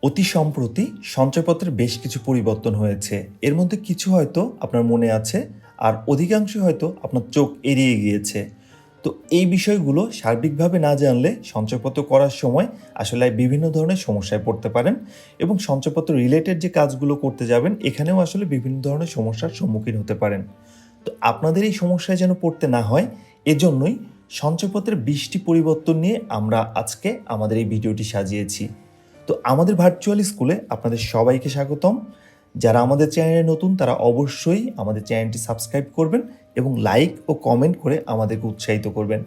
অতি সম্প্রতি সঞ্চয়পত্রের বেশ কিছু পরিবর্তন হয়েছে। এর মধ্যে কিছু হয়তো আপনার মনে আছে, আর অধিকাংশ হয়তো আপনার চোখ এড়িয়ে গিয়েছে। তো এই বিষয়গুলো সার্বিকভাবে না জানলে সঞ্চয়পত্র করার সময় আসলে বিভিন্ন ধরনের সমস্যায় পড়তে পারেন, এবং সঞ্চয়পত্র রিলেটেড যে কাজগুলো করতে যাবেন এখানেও আসলে বিভিন্ন ধরনের সমস্যার সম্মুখীন হতে পারেন। তো আপনাদের এই সমস্যায় যেন পড়তে না হয়, এজন্যই সঞ্চয়পত্রের 20টি পরিবর্তন নিয়ে আমরা আজকে আমাদের এই ভিডিওটি সাজিয়েছি। তো আমাদের ভার্চুয়াল স্কুলে আপনাদের সবাইকে স্বাগতম। যারা আমাদের চ্যানেলে নতুন তারা অবশ্যই আমাদের চ্যানেলটি সাবস্ক্রাইব করবেন এবং লাইক ও কমেন্ট করে আমাদেরকে উৎসাহিত করবেন।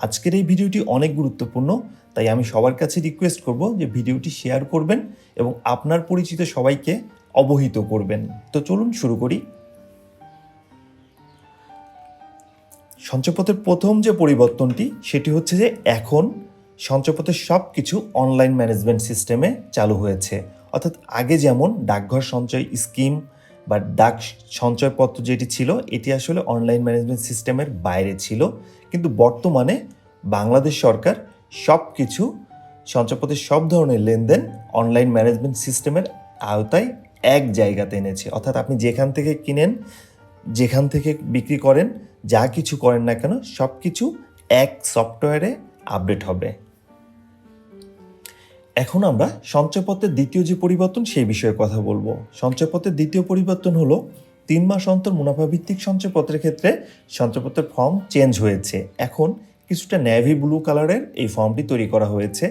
আজকের এই ভিডিওটি অনেক গুরুত্বপূর্ণ, তাই আমি সবার কাছে রিকোয়েস্ট করব যে ভিডিওটি শেয়ার করবেন এবং আপনার পরিচিত সবাইকে অবহিত করবেন। তো চলুন শুরু করি। সঞ্চয়পত্রের প্রথম যে পরিবর্তনটি সেটি হচ্ছে যে এখন সঞ্চয়পত্রের সব কিছু অনলাইন ম্যানেজমেন্ট সিস্টেমে চালু হয়েছে। অর্থাৎ আগে যেমন ডাকঘর সঞ্চয় স্কিম বা ডাক সঞ্চয়পত্র যেটি ছিল এটি আসলে অনলাইন ম্যানেজমেন্ট সিস্টেমের বাইরে ছিল, কিন্তু বর্তমানে বাংলাদেশ সরকার সব কিছু সঞ্চয়পত্রের সব ধরনের লেনদেন অনলাইন ম্যানেজমেন্ট সিস্টেমের আওতায় এক জায়গাতে এনেছে। অর্থাৎ আপনি যেখান থেকে কিনেন, যেখান থেকে বিক্রি করেন, যা কিছু করেন না কেন সব কিছু এক সফটওয়্যারে আপডেট হবে। এখন আমরা সঞ্চয়পত্রের দ্বিতীয় যে পরিবর্তন সেই বিষয়ে কথা বলবো। সঞ্চয়পত্রের দ্বিতীয় পরিবর্তন হলো 3 মাস অন্তর মুনাফাভিত্তিক সঞ্চয়পত্রের ক্ষেত্রে সঞ্চয়পত্রের ফর্ম চেঞ্জ হয়েছে। এখন কিছুটা নেভি ব্লু কালারের এই ফর্মটি তৈরি করা হয়েছে।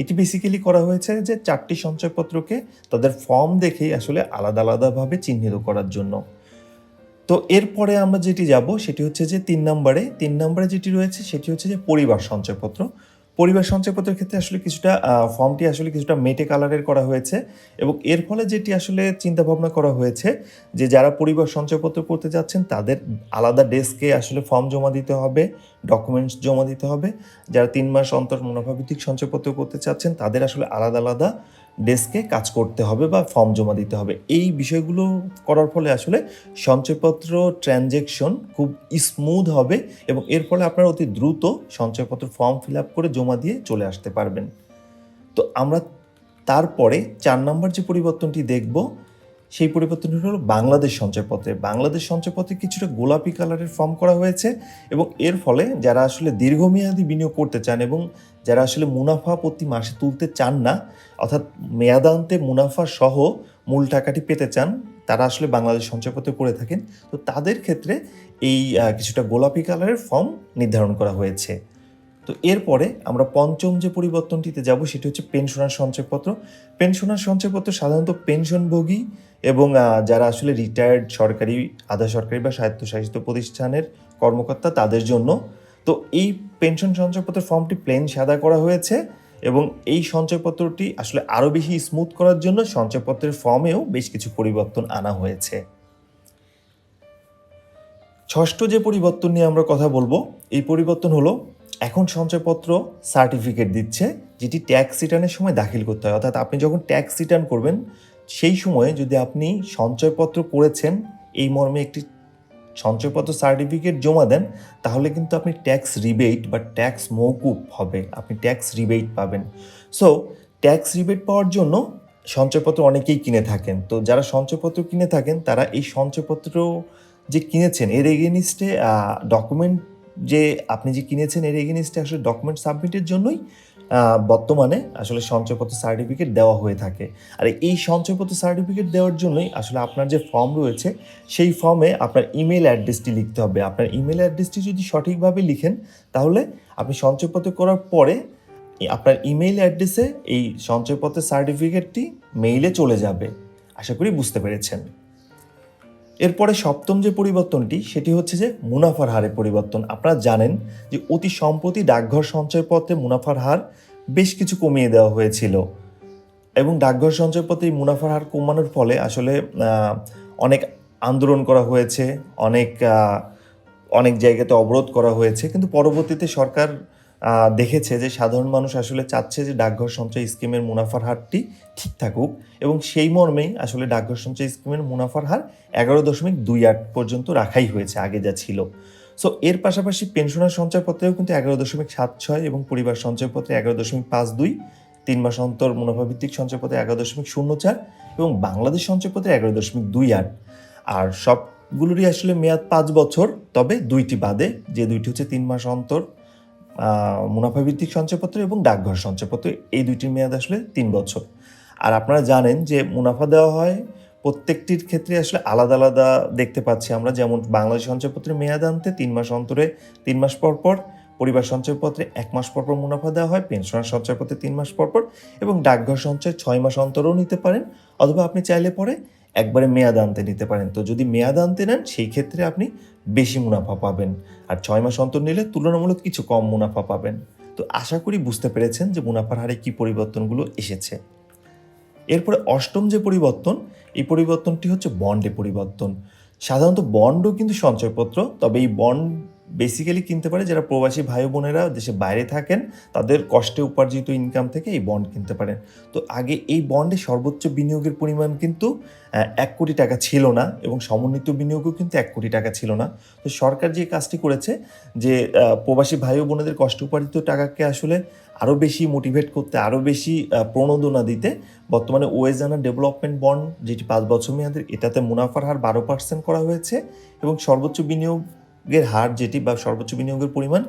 এটি বেসিক্যালি করা হয়েছে যে 4টি সঞ্চয়পত্রকে তাদের ফর্ম দেখেই আসলে আলাদা আলাদাভাবে চিহ্নিত করার জন্য। তো এরপরে আমরা যেটি যাব সেটি হচ্ছে যে 3 নম্বরে যেটি রয়েছে সেটি হচ্ছে যে পরিবার সঞ্চয়পত্র। পরিবার সঞ্চয়পত্রের ক্ষেত্রে আসলে কিছুটা ফর্মটি আসলে কিছুটা মেটে কালারের করা হয়েছে, এবং এর ফলে যেটি আসলে চিন্তাভাবনা করা হয়েছে যে যারা পরিবার সঞ্চয়পত্র করতে যাচ্ছেন তাদের আলাদা ডেস্কে আসলে ফর্ম জমা দিতে হবে, ডকুমেন্টস জমা দিতে হবে। যারা 3 মাস অন্তর মুনাফাভিত্তিক সঞ্চয়পত্র করতে চাচ্ছেন তাদের আসলে আলাদা আলাদা ডেস্কে কাজ করতে হবে বা ফর্ম জমা দিতে হবে। এই বিষয়গুলো করার ফলে আসলে সঞ্চয়পত্র ট্রানজ্যাকশন খুব স্মুথ হবে, এবং এর ফলে আপনারা অতি দ্রুত সঞ্চয়পত্র ফর্ম ফিল আপ করে জমা দিয়ে চলে আসতে পারবেন। তো আমরা তারপরে 4 নম্বর যে পরিবর্তনটি দেখব সেই পরিবর্তনটি হলো বাংলাদেশ সঞ্চয়পত্রে। বাংলাদেশ সঞ্চয়পত্রে কিছুটা গোলাপি কালারের ফর্ম করা হয়েছে, এবং এর ফলে যারা আসলে দীর্ঘমেয়াদী বিনিয়োগ করতে চান এবং যারা আসলে মুনাফা প্রতি মাসে তুলতে চান না, অর্থাৎ মেয়াদান্তে মুনাফা সহ মূল টাকাটি পেতে চান, তারা আসলে বাংলাদেশ সঞ্চয়পত্র করে থাকেন। তো তাদের ক্ষেত্রে এই কিছুটা গোলাপি কালারের ফর্ম নির্ধারণ করা হয়েছে। তো এরপরে আমরা পঞ্চম যে পরিবর্তনটিতে যাব সেটি হচ্ছে পেনশনার সঞ্চয়পত্র। পেনশনার সঞ্চয়পত্র সাধারণত পেনশনভোগী এবং যারা আসলে রিটায়ার্ড সরকারি, আধা সরকারি বা স্বায়ত্তশাসিত প্রতিষ্ঠানের কর্মকর্তা তাদের জন্য। তো এই পেনশন সঞ্চয়পত্রের ফর্মটি প্লেন সাদা করা হয়েছে, এবং এই সঞ্চয়পত্রটি আসলে আরও বেশি স্মুথ করার জন্য সঞ্চয়পত্রের ফর্মেও বেশ কিছু পরিবর্তন আনা হয়েছে। ষষ্ঠ যে পরিবর্তন নিয়ে আমরা কথা বলবো, এই পরিবর্তন হলো এখন সঞ্চয়পত্র সার্টিফিকেট দিচ্ছে, যেটি ট্যাক্স রিটার্নের সময় দাখিল করতে হয়। অর্থাৎ আপনি যখন ট্যাক্স রিটার্ন করবেন সেই সময়ে যদি আপনি সঞ্চয়পত্র করেছেন এই মর্মে একটি সঞ্চয়পত্র সার্টিফিকেট জমা দেন, তাহলে কিন্তু আপনি ট্যাক্স রিবেট বা ট্যাক্স মওকুফ হবে, আপনি ট্যাক্স রিবেট পাবেন। সো ট্যাক্স রিবেট পাওয়ার জন্য সঞ্চয়পত্র অনেকেই কিনে থাকেন। তো যারা সঞ্চয়পত্র কিনে থাকেন তারা এই সঞ্চয়পত্র যে কিনেছেন এর এগেনিস্টে ডকুমেন্ট, যে আপনি যে কিনেছেন এর এগেনিস্টে আসলে ডকুমেন্ট সাবমিটের জন্যই বর্তমানে আসলে সঞ্চয়পত্র সার্টিফিকেট দেওয়া হয়ে থাকে। আর এই সঞ্চয়পত্র সার্টিফিকেট দেওয়ার জন্যই আসলে আপনার যে ফর্ম রয়েছে সেই ফর্মে আপনার ইমেল অ্যাড্রেসটি লিখতে হবে। আপনার ইমেল অ্যাড্রেসটি যদি সঠিকভাবে লিখেন তাহলে আপনি সঞ্চয়পত্র করার পরে আপনার ইমেল অ্যাড্রেসে এই সঞ্চয়পত্রের সার্টিফিকেটটি মেইলে চলে যাবে। আশা করি বুঝতে পেরেছেন। এরপরে সপ্তম যে পরিবর্তনটি সেটি হচ্ছে যে মুনাফার হারে পরিবর্তন। আপনারা জানেন যে অতি সম্প্রতি ডাকঘর সঞ্চয়পত্রে মুনাফার হার বেশ কিছু কমিয়ে দেওয়া হয়েছিল, এবং ডাকঘর সঞ্চয়পত্রে এই মুনাফার হার কমানোর ফলে আসলে অনেক আন্দোলন করা হয়েছে, অনেক জায়গাতে অবরোধ করা হয়েছে, কিন্তু পরবর্তীতে সরকার দেখেছে যে সাধারণ মানুষ আসলে চাচ্ছে যে ডাকঘর সঞ্চয় স্কিমের মুনাফার হারটি ঠিক থাকুক, এবং সেই মর্মেই আসলে ডাকঘর সঞ্চয় স্কিমের মুনাফার হার 11.28 পর্যন্ত রাখাই হয়েছে আগে যা ছিল। সো এর পাশাপাশি পেনশনার সঞ্চয়পত্রেও কিন্তু 11.76 এবং পরিবার সঞ্চয়পত্রে 11.52 মাস অন্তর মুনাফাভিত্তিক সঞ্চয়পত্রে 11.04 এবং বাংলাদেশ সঞ্চয়পত্রে 11.28। আর সবগুলোরই আসলে মেয়াদ 5 বছর, তবে দুইটি বাদে, যে দুইটি হচ্ছে 3 মাস অন্তর মুনাফাভিত্তিক সঞ্চয়পত্র এবং ডাকঘর সঞ্চয়পত্র, এই দুইটির মেয়াদ আসলে 3 বছর। আর আপনারা জানেন যে মুনাফা দেওয়া হয় প্রত্যেকটির ক্ষেত্রে আসলে আলাদা আলাদা দেখতে পাচ্ছি আমরা, যেমন বাংলাদেশ সঞ্চয়পত্রের মেয়াদ আনতে 3 মাস অন্তরে 3 মাস পর পর, পরিবার সঞ্চয়পত্রে 1 মাস পর পর মুনাফা দেওয়া হয়, পেনশনার সঞ্চয়পত্রে 3 মাস পর পর এবং ডাকঘর সঞ্চয় 6 মাস অন্তরও নিতে পারেন, অথবা আপনি চাইলে পরে একবারে মেয়াদ আনতে নিতে পারেন। তো যদি মেয়াদ আনতে নেন সেই ক্ষেত্রে আপনি বেশি মুনাফা পাবেন, আর 6 মাস অন্তর নিলে তুলনামূলক কিছু কম মুনাফা পাবেন। তো আশা করি বুঝতে পেরেছেন যে মুনাফার হারে কী পরিবর্তনগুলো এসেছে। এরপরে অষ্টম যে পরিবর্তন, এই পরিবর্তনটি হচ্ছে বন্ডে পরিবর্তন। সাধারণত বন্ডও কিন্তু সঞ্চয়পত্র, তবে এই বন্ড বেসিক্যালি কিনতে পারে যারা প্রবাসী ভাই বোনেরা দেশে বাইরে থাকেন, তাদের কষ্টে উপার্জিত ইনকাম থেকে এই বন্ড কিনতে পারেন। তো আগে এই বন্ডে সর্বোচ্চ বিনিয়োগের পরিমাণ কিন্তু 1 কোটি টাকা ছিল না, এবং সমন্বিত বিনিয়োগও কিন্তু 1 কোটি টাকা ছিল না। তো সরকার যে কাজটি করেছে যে প্রবাসী ভাই বোনেদের কষ্ট উপার্জিত টাকাকে আসলে আরও বেশি মোটিভেট করতে, আরও বেশি প্রণোদনা দিতে, বর্তমানে ওয়েজানা ডেভেলপমেন্ট বন্ড যেটি 5 বছর মেয়াদের, এটাতে মুনাফার হার 12% করা হয়েছে এবং সর্বোচ্চ বিনিয়োগের হার যেটি বা সর্বোচ্চ বিনিয়োগের পরিমাণ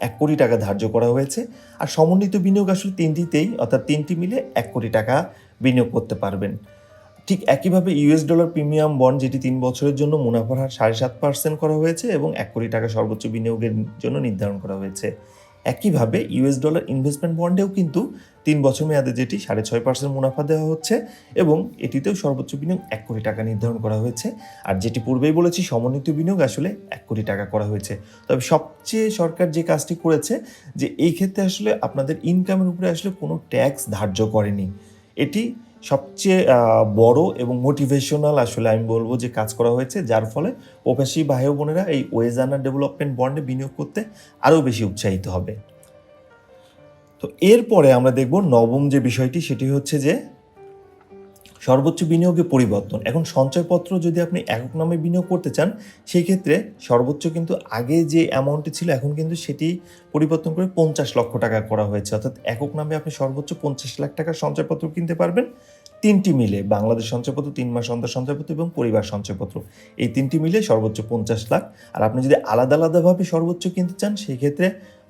1 কোটি টাকা ধার্য করা হয়েছে। আর সমন্বিত বিনিয়োগ আসলে তিনটিতেই, অর্থাৎ তিনটি মিলে 1 কোটি টাকা বিনিয়োগ করতে পারবেন। ঠিক একইভাবে ইউএস ডলার প্রিমিয়াম বন্ড যেটি 3 বছরের জন্য মুনাফার হার 7.5% করা হয়েছে এবং 1 কোটি টাকা সর্বোচ্চ বিনিয়োগের জন্য নির্ধারণ করা হয়েছে। একইভাবে ইউএস ডলার ইনভেস্টমেন্ট বন্ডেও কিন্তু 3 বছর মেয়াদে যেটি 6.5% মুনাফা দেওয়া হচ্ছে এবং এটিতেও সর্বোচ্চ বিনিয়োগ 1 কোটি টাকা নির্ধারণ করা হয়েছে। আর যেটি পূর্বেই বলেছি সমন্বিত বিনিয়োগ আসলে 1 কোটি টাকা করা হয়েছে। তবে সবচেয়ে সরকার যে কাজটি করেছে যে এই ক্ষেত্রে আসলে আপনাদের ইনকামের উপরে আসলে কোনো ট্যাক্স ধার্য করেনি। এটি সবচেয়ে বড় এবং মোটিভেশনাল আসলে আমি বলবো যে কাজ করা হয়েছে, যার ফলে প্রবাসী ভাই বোনেরা এই ওয়েজানা ডেভেলপমেন্ট বন্ডে বিনিয়োগ করতে আরও বেশি উৎসাহিত হবে। তো এরপরে আমরা দেখব নবম যে বিষয়টি, সেটি হচ্ছে যে সর্বোচ্চ বিনিয়োগে পরিবর্তন। এখন সঞ্চয়পত্র যদি আপনি একক নামে বিনিয়োগ করতে চান, সেই ক্ষেত্রে সর্বোচ্চ কিন্তু আগে যে অ্যামাউন্টটি ছিল এখন কিন্তু সেটি পরিবর্তন করে 50 লক্ষ টাকা করা হয়েছে, অর্থাৎ একক নামে আপনি সর্বোচ্চ 50 লাখ টাকার সঞ্চয়পত্র কিনতে পারবেন। তিনটি মিলে, বাংলাদেশ সঞ্চয়পত্র, 3 মাস অন্তর সঞ্চয়পত্র এবং পরিবার সঞ্চয়পত্র, এই তিনটি মিলে সর্বোচ্চ 50 লাখ। আর আপনি যদি আলাদা আলাদাভাবে সর্বোচ্চ কিনতে চান, সেই ক্ষেত্রে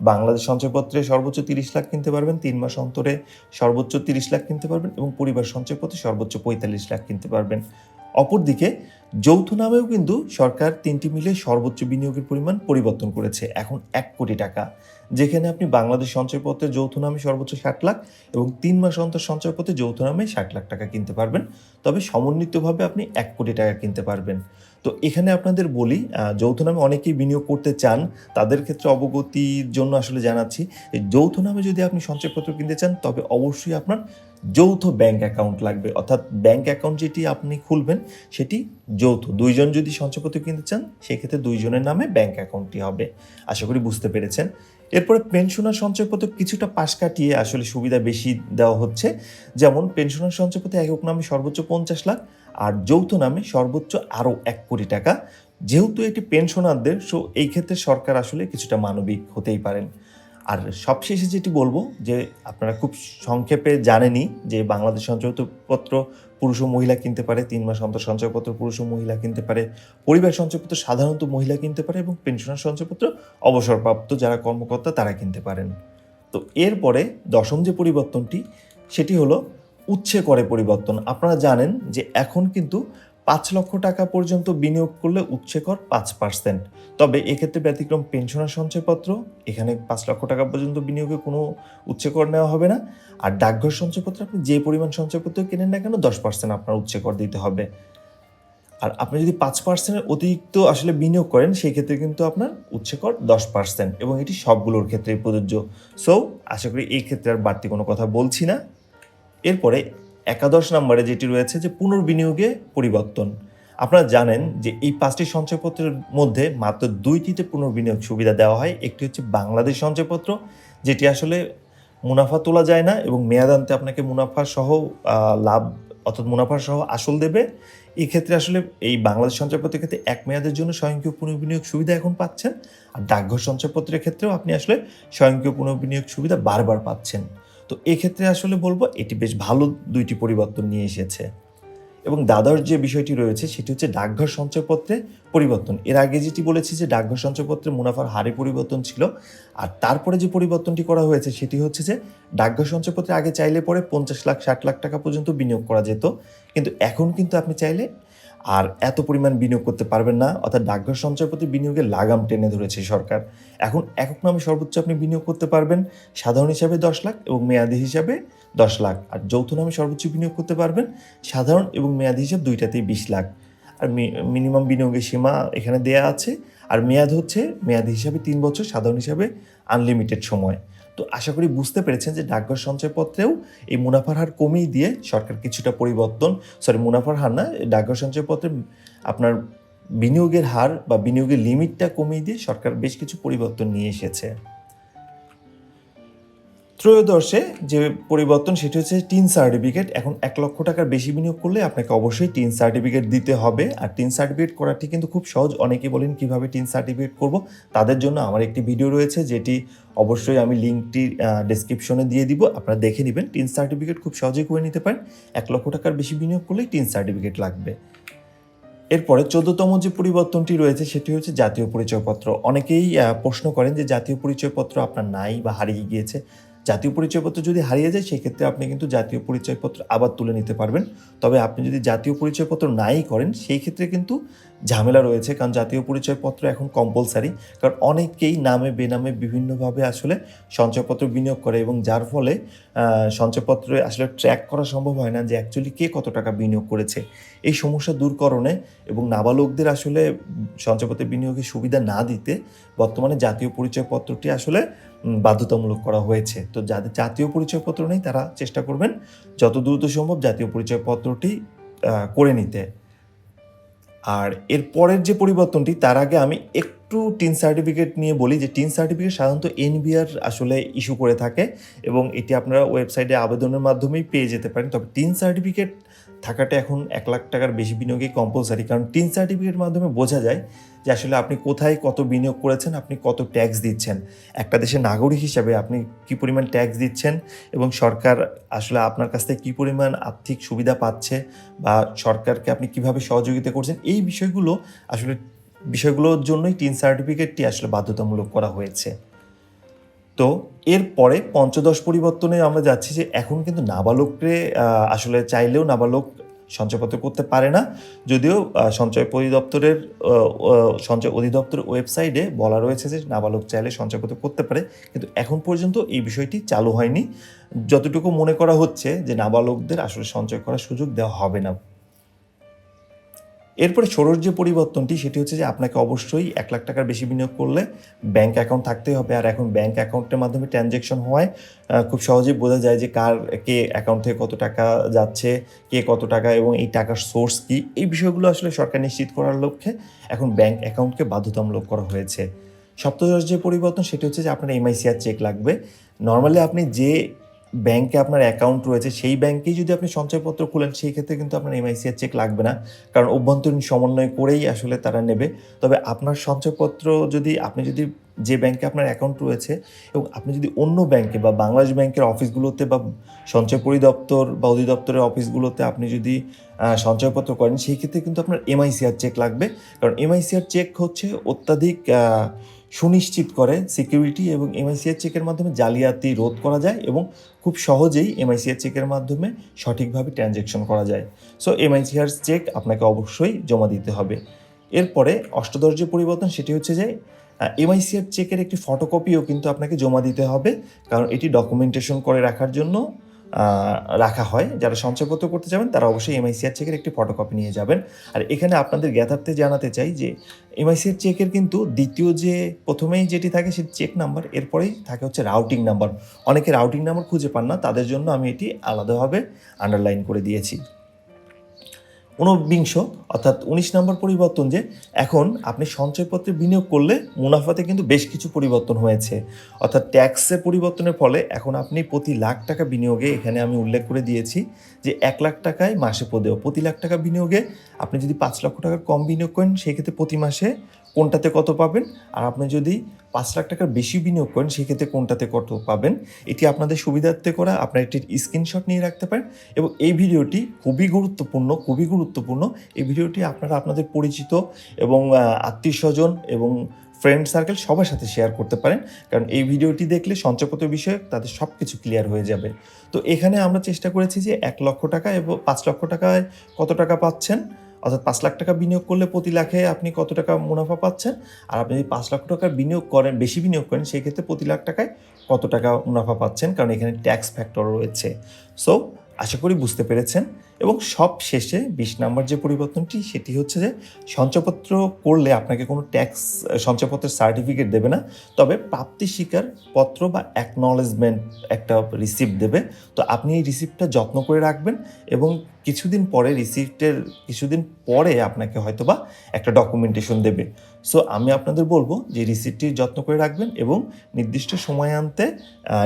বাংলাদেশ সঞ্চয়পত্রে সর্বোচ্চ 30 লাখ কিনতে পারবেন, 3 মাস অন্তরে সর্বোচ্চ 30 লাখ কিনতে পারবেন এবং পরিবার সঞ্চয়পত্রে সর্বোচ্চ 45 লাখ কিনতে পারবেন। অপরদিকে যৌথ নামেও কিন্তু সরকার তিনটি মিলে সর্বোচ্চ বিনিয়োগের পরিমাণ পরিবর্তন করেছে, এখন 1 কোটি টাকা, যেখানে আপনি বাংলাদেশ সঞ্চয়পত্রে যৌথ নামে সর্বোচ্চ 60 লাখ এবং 3 মাস অন্তর সঞ্চয়পত্রে যৌথ নামে 60 লাখ টাকা কিনতে পারবেন, তবে সমন্বিতভাবে আপনি 1 কোটি টাকা কিনতে পারবেন। তো এখানে আপনাদের বলি, যৌথ নামে অনেকেই বিনিয়োগ করতে চান, তাদের ক্ষেত্রে অবগতির জন্য আসলে জানাচ্ছি, যৌথ নামে যদি আপনি সঞ্চয়পত্র কিনতে চান তবে অবশ্যই আপনার যৌথ ব্যাংক অ্যাকাউন্ট লাগবে, অর্থাৎ ব্যাংক অ্যাকাউন্ট যেটি আপনি খুলবেন সেটি যৌথ। 2 জন যদি সঞ্চয়পত্র কিনতে চান সেক্ষেত্রে 2 জনের নামে ব্যাংক অ্যাকাউন্টটি হবে। আশা করি বুঝতে পেরেছেন। এরপরে পেনশনার সঞ্চয়পত্র কিছুটা পাশ কাটিয়ে আসলে সুবিধা বেশি দেওয়া হচ্ছে, যেমন পেনশনার সঞ্চয়পত্রে একক নামে সর্বোচ্চ 50 লাখ আর যৌথ নামে সর্বোচ্চ আরও 1 কোটি টাকা। যেহেতু এটি পেনশনারদের, সো এই ক্ষেত্রে সরকার আসলে কিছুটা মানবিক হতেই পারেন। আর সবশেষে যেটি বলবো যে আপনারা খুব সংক্ষেপে জানেনই যে বাংলাদেশ সঞ্চয়পত্র পুরুষ ও মহিলা কিনতে পারে, 3 মাস অন্তর সঞ্চয়পত্র পুরুষ ও মহিলা কিনতে পারে, পরিবার সঞ্চয়পত্র সাধারণত মহিলা কিনতে পারে এবং পেনশনার সঞ্চয়পত্র অবসরপ্রাপ্ত যারা কর্মকর্তা তারা কিনতে পারেন। তো এরপরে দশম যে পরিবর্তনটি সেটি হলো উচ্ছে করে পরিবর্তন। আপনারা জানেন যে এখন কিন্তু 5 লক্ষ টাকা পর্যন্ত বিনিয়োগ করলে উচ্ছে কর 5%, তবে এক্ষেত্রে ব্যতিক্রম পেনশনার সঞ্চয়পত্র, এখানে 5 লক্ষ টাকা পর্যন্ত বিনিয়োগে কোনো উচ্ছে কর নেওয়া হবে না। আর ডাকঘর সঞ্চয়পত্র আপনি যে পরিমাণ সঞ্চয়পত্র কেনেন না কেন 10% আপনার উচ্ছে কর দিতে হবে। আর আপনি যদি 5%-এর অতিরিক্ত আসলে বিনিয়োগ করেন সেই ক্ষেত্রে কিন্তু আপনার উচ্ছে কর 10% এবং এটি সবগুলোর ক্ষেত্রেই প্রযোজ্য। সো আশা করি এই ক্ষেত্রে আর বাড়তি কোনো কথা বলছি না। এরপরে 11 নম্বরে যেটি রয়েছে যে পুনর্বিনিয়োগে পরিবর্তন। আপনারা জানেন যে এই 5টি সঞ্চয়পত্রের মধ্যে মাত্র 2টিতে পুনর্বিনিয়োগ সুবিধা দেওয়া হয়। একটি হচ্ছে বাংলাদেশ সঞ্চয়পত্র, যেটি আসলে মুনাফা তোলা যায় না এবং মেয়াদান্তে আপনাকে মুনাফা সহ লাভ, অর্থাৎ মুনাফা সহ আসল দেবে। এই ক্ষেত্রে আসলে এই বাংলাদেশ সঞ্চয়পত্রের ক্ষেত্রে 1 মেয়াদের জন্য স্বয়ংক্রিয় পুনর্বিনিয়োগ সুবিধা এখন পাচ্ছেন। আর ডাকঘর সঞ্চয়পত্রের ক্ষেত্রেও আপনি আসলে স্বয়ংক্রিয় পুনর্বিনিয়োগ সুবিধা বারবার পাচ্ছেন। তো এক্ষেত্রে আসলে বলবো এটি বেশ ভালো ২টি পরিবর্তন নিয়ে এসেছে। এবং দ্বাদশ যে বিষয়টি রয়েছে সেটি হচ্ছে ডাকঘর সঞ্চয়পত্রে পরিবর্তন। এর আগে যেটি বলেছি যে ডাকঘর সঞ্চয়পত্রে মুনাফার হারে পরিবর্তন ছিল। আর তারপরে যে পরিবর্তনটি করা হয়েছে সেটি হচ্ছে যে ডাকঘর সঞ্চয়পত্রে আগে চাইলে পরে ৫০ লাখ ৬০ লাখ টাকা পর্যন্ত বিনিয়োগ করা যেত। কিন্তু এখন কিন্তু আপনি চাইলে আর এত পরিমাণ বিনিয়োগ করতে পারবেন না। অর্থাৎ ডাকঘর সঞ্চয়পত্রে বিনিয়োগের লাগাম টেনে ধরেছে সরকার। এখন একক নামে সর্বোচ্চ আপনি বিনিয়োগ করতে পারবেন সাধারণ হিসাবে ১০ লাখ এবং মেয়াদি হিসাবে ১০ লাখ। আর যৌথ নামে সর্বোচ্চ বিনিয়োগ করতে পারবেন সাধারণ এবং মেয়াদি হিসাব দুইটাতেই ২০ লাখ। আর মিনিমাম বিনিয়োগের সীমা এখানে দেয়া আছে। আর মেয়াদ হচ্ছে মেয়াদি হিসাবে ৩ বছর, সাধারণ হিসাবে আনলিমিটেড সময়। তো আশা করি বুঝতে পেরেছেন যে ডাকঘর সঞ্চয়পত্রেও এই মুনাফার হার কমিয়ে দিয়ে সরকার কিছুটা পরিবর্তন, মুনাফার হার না, ডাকঘর সঞ্চয়পত্রে আপনার বিনিয়োগের হার বা বিনিয়োগের লিমিটটা কমিয়ে দিয়ে সরকার বেশ কিছু পরিবর্তন নিয়ে এসেছে। ত্রয়োদশে যে পরিবর্তন সেটি হচ্ছে টিন সার্টিফিকেট। এখন ১ লক্ষ টাকার বেশি বিনিয়োগ করলে আপনাকে অবশ্যই টিন সার্টিফিকেট দিতে হবে। আর টিন সার্টিফিকেট করাটি কিন্তু খুব সহজ। অনেকেই বলেন কীভাবে টিন সার্টিফিকেট করব, তাদের জন্য আমার একটি ভিডিও রয়েছে যেটি অবশ্যই আমি লিঙ্কটি ডেসক্রিপশনে দিয়ে দিব, আপনারা দেখে নেবেন। টিন সার্টিফিকেট খুব সহজেই করে নিতে পারেন। ১ লক্ষ টাকার বেশি বিনিয়োগ করলেই টিন সার্টিফিকেট লাগবে। এরপরে ১৪তম যে পরিবর্তনটি রয়েছে সেটি হচ্ছে জাতীয় পরিচয়পত্র। অনেকেই প্রশ্ন করেন যে জাতীয় পরিচয়পত্র আপনার নাই বা হারিয়ে গিয়েছে। জাতীয় পরিচয়পত্র যদি হারিয়ে যায় সেক্ষেত্রে আপনি কিন্তু জাতীয় পরিচয়পত্র আবার তুলে নিতে পারবেন। তবে আপনি যদি জাতীয় পরিচয়পত্র নাই করেন সেই ক্ষেত্রে কিন্তু ঝামেলা রয়েছে, কারণ জাতীয় পরিচয়পত্র এখন কম্পালসারি। কারণ অনেকেই নামে বেনামে বিভিন্নভাবে আসলে সঞ্চয়পত্র বিনিয়োগ করে এবং যার ফলে সঞ্চয়পত্রে আসলে ট্র্যাক করা সম্ভব হয় না যে অ্যাকচুয়ালি কে কত টাকা বিনিয়োগ করেছে। এই সমস্যা দূরকরণে এবং নাবালকদের আসলে সঞ্চয়পত্রে বিনিয়োগের সুবিধা না দিতে বর্তমানে জাতীয় পরিচয়পত্রটি আসলে বাধ্যতামূলক করা হয়েছে। তো যাদের জাতীয় পরিচয়পত্র নেই তারা চেষ্টা করবেন যত দ্রুত সম্ভব জাতীয় পরিচয়পত্রটি করে নিতে। আর এর পরের যে পরিবর্তনটি তার আগে আমি একটু টিন সার্টিফিকেট নিয়ে বলি যে টিন সার্টিফিকেট সাধারণত এনবিআর আসলে ইস্যু করে থাকে এবং এটি আপনারা ওয়েবসাইটে আবেদনের মাধ্যমেই পেয়ে যেতে পারেন। তবে টিন সার্টিফিকেট থাকাটা এখন ১ লাখ টাকার বেশি বিনিয়োগে কম্পালসারি, কারণ টিন সার্টিফিকেটের মাধ্যমে বোঝা যায় যে আসলে আপনি কোথায় কত বিনিয়োগ করেছেন, আপনি কত ট্যাক্স দিচ্ছেন, একটা দেশের নাগরিক হিসাবে আপনি কী পরিমাণ ট্যাক্স দিচ্ছেন এবং সরকার আসলে আপনার কাছ থেকে কী পরিমাণ আর্থিক সুবিধা পাচ্ছে বা সরকারকে আপনি কিভাবে সহযোগিতা করছেন, এই বিষয়গুলোর জন্যই টিন সার্টিফিকেটটি আসলে বাধ্যতামূলক করা হয়েছে। তো এরপরে পঞ্চদশ পরিবর্তনে আমরা যাচ্ছি যে এখন কিন্তু নাবালককে আসলে চাইলেও নাবালক সঞ্চয়পত্র করতে পারে না, যদিও সঞ্চয় অধিদপ্তরের ওয়েবসাইটে বলা রয়েছে যে নাবালক চাইলে সঞ্চয়পত্র করতে পারে, কিন্তু এখন পর্যন্ত এই বিষয়টি চালু হয়নি। যতটুকু মনে করা হচ্ছে যে নাবালকদের আসলে সঞ্চয় করার সুযোগ দেওয়া হবে না। এরপরে ষোড়শ যে পরিবর্তনটি সেটি হচ্ছে যে আপনাকে অবশ্যই ১ লাখ টাকার বেশি বিনিয়োগ করলে ব্যাংক অ্যাকাউন্ট থাকতেই হবে। আর এখন ব্যাংক অ্যাকাউন্টের মাধ্যমে ট্রানজ্যাকশন হওয়ায় খুব সহজেই বোঝা যায় যে কে অ্যাকাউন্ট থেকে কত টাকা যাচ্ছে, কে কত টাকা এবং এই টাকার সোর্স কী, এই বিষয়গুলো আসলে সরকার নিশ্চিত করার লক্ষ্যে এখন ব্যাংক অ্যাকাউন্টকে বাধ্যতামূলক করা হয়েছে। সপ্তদশ যে পরিবর্তন সেটি হচ্ছে যে আপনার এমআইসিআর চেক লাগবে। নর্মালি আপনি যে ব্যাংকে আপনার অ্যাকাউন্ট রয়েছে সেই ব্যাংকেই যদি আপনি সঞ্চয়পত্র খুলেন সেই ক্ষেত্রে কিন্তু আপনার এমআইসিআর চেক লাগবে না, কারণ অভ্যন্তরীণ সমন্বয় করেই আসলে তারা নেবে। তবে আপনার সঞ্চয়পত্র আপনি যদি যে ব্যাংকে আপনার অ্যাকাউন্ট রয়েছে এবং আপনি যদি অন্য ব্যাংকে বা বাংলাদেশ ব্যাংকের অফিসগুলোতে বা সঞ্চয় পরিদপ্তর বা অধিদপ্তরের অফিসগুলোতে আপনি যদি সঞ্চয়পত্র করেন সেই ক্ষেত্রে কিন্তু আপনার এমআইসিআর চেক লাগবে, কারণ এমআইসিআর চেক হচ্ছে অত্যাধিক সুনিশ্চিত করে সিকিউরিটি এবং এমআইসিআর চেকের মাধ্যমে জালিয়াতি রোধ করা যায় এবং খুব সহজেই এমআইসিআর চেকের মাধ্যমে সঠিকভাবে ট্রানজ্যাকশন করা যায়। সো এমআইসিআর চেক আপনাকে অবশ্যই জমা দিতে হবে। এরপরে অষ্টদশ যে পরিবর্তন সেটি হচ্ছে যে এমআইসিআর চেকের একটি ফটোকপিও কিন্তু আপনাকে জমা দিতে হবে, কারণ এটি ডকুমেন্টেশন করে রাখার জন্য রাখা হয়। যারা সঞ্চয়পত্র করতে যাবেন তারা অবশ্যই এমআইসিআর চেকের একটি ফটোকপি নিয়ে যাবেন। আর এখানে আপনাদের জ্ঞাতার্থে জানাতে চাই যে এমআইসিআর চেকের কিন্তু দ্বিতীয় যে প্রথমেই যেটি থাকে সেটি চেক নাম্বার, এরপরেই থাকে হচ্ছে রাউটিং নাম্বার। অনেকে রাউটিং নাম্বার খুঁজে পান না, তাদের জন্য আমি এটি আলাদাভাবে আন্ডারলাইন করে দিয়েছি। ১৯ অর্থাৎ ১৯ নম্বর পরিবর্তন যে এখন আপনি সঞ্চয়পত্রে বিনিয়োগ করলে মুনাফাতে কিন্তু বেশ কিছু পরিবর্তন হয়েছে। অর্থাৎ ট্যাক্সের পরিবর্তনের ফলে এখন আপনি প্রতি লাখ টাকা বিনিয়োগে, এখানে আমি উল্লেখ করে দিয়েছি যে ১ লাখ টাকায় মাসে প্রতি লাখ টাকা বিনিয়োগে আপনি যদি ৫ লক্ষ টাকার কম বিনিয়োগ করেন সেক্ষেত্রে প্রতি মাসে কোনটাতে কত পাবেন, আর আপনি যদি 5 লাখ টাকার বেশি বিনিয়োগ করেন সেক্ষেত্রে কোনটাতে কত পাবেন, এটি আপনাদের সুবিধার্থে করা। আপনারা এটির স্ক্রিনশট নিয়ে রাখতে পারেন এবং এই ভিডিওটি খুবই গুরুত্বপূর্ণ। এই ভিডিওটি আপনারা আপনাদের পরিচিত এবং আত্মীয়স্বজন এবং ফ্রেন্ড সার্কেল সবার সাথে শেয়ার করতে পারেন, কারণ এই ভিডিওটি দেখলে সঞ্চয়পত্র বিষয়ে তাদের সব কিছু ক্লিয়ার হয়ে যাবে। তো এখানে আমরা চেষ্টা করেছি যে 1 লক্ষ টাকা এবং 5 লক্ষ টাকায় কত টাকা পাচ্ছেন, অর্থাৎ 5 লাখ টাকা বিনিয়োগ করলে প্রতি লাখে আপনি কত টাকা মুনাফা পাচ্ছেন, আর আপনি যদি 5 লক্ষ টাকার বেশি বিনিয়োগ করেন সেই ক্ষেত্রে প্রতি লাখ টাকায় কত টাকা মুনাফা পাচ্ছেন, কারণ এখানে ট্যাক্স ফ্যাক্টর রয়েছে। সো আশা করি বুঝতে পেরেছেন। এবং সব শেষে 20 নাম্বার যে পরিবর্তনটি সেটি হচ্ছে যে সঞ্চয়পত্র করলে আপনাকে কোনো ট্যাক্স সঞ্চয়পত্রের সার্টিফিকেট দেবে না, তবে প্রাপ্তি স্বীকার পত্র বা অ্যাকনলেজমেন্ট একটা রিসিপ্ট দেবে। তো আপনি এই রিসিপ্টটা যত্ন করে রাখবেন এবং কিছুদিন পরে আপনাকে হয়তোবা একটা ডকুমেন্টেশন দেবে। সো আমি আপনাদের বলবো যে রিসিপ্টটি যত্ন করে রাখবেন এবং নির্দিষ্ট সময়ান্তে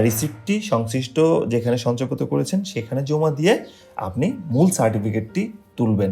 রিসিপ্টটি সংশ্লিষ্ট যেখানে সঞ্চয়পত্র করেছেন সেখানে জমা দিয়ে আপনি মূল সার্টিফিকেটটি তুলবেন।